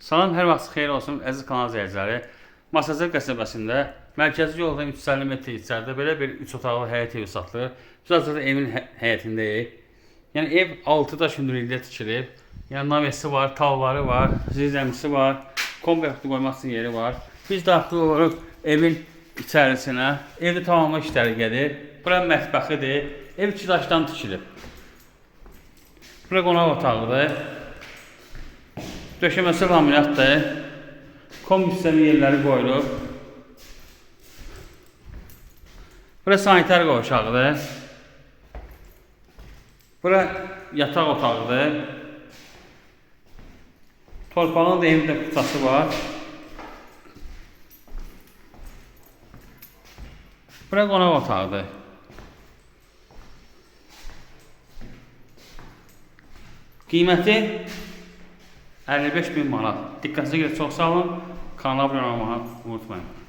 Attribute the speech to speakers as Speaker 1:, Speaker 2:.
Speaker 1: Salam, hər vaxt xeyir olsun, əziz kanal izləyiciləri. Masazır qəsəbəsində mərkəzi yoldan 350 metr içəridə belə bir 3 otaqlı həyət evi satılır. Biz hazırda evin həyətindəyik. Yəni ev 6 daş hündürlükdə tikilib. Yəni navesi var, tavları var, zirzəmisi var, komplektli qoymaq üçün yeri var. Biz daxil oluruq evin içərisinə. Evdə tamamı işləri gedir. Bura mətbəxidir. Ev 2 daşdan tikilib. Bura qonaq otağıdır. Döşəməsi laminatdır. Komüssiyəli yerləri qoyulub. Bura sanitar qovşağıdır. Bura yataq otağıdır. Torpağın da evdə kutsası var. Bura qonaq otağıdır. Qiyməti 55.000 manat. Diqqətinizə görə çox sağ olun. Kanala abunə olmağı unutmayın.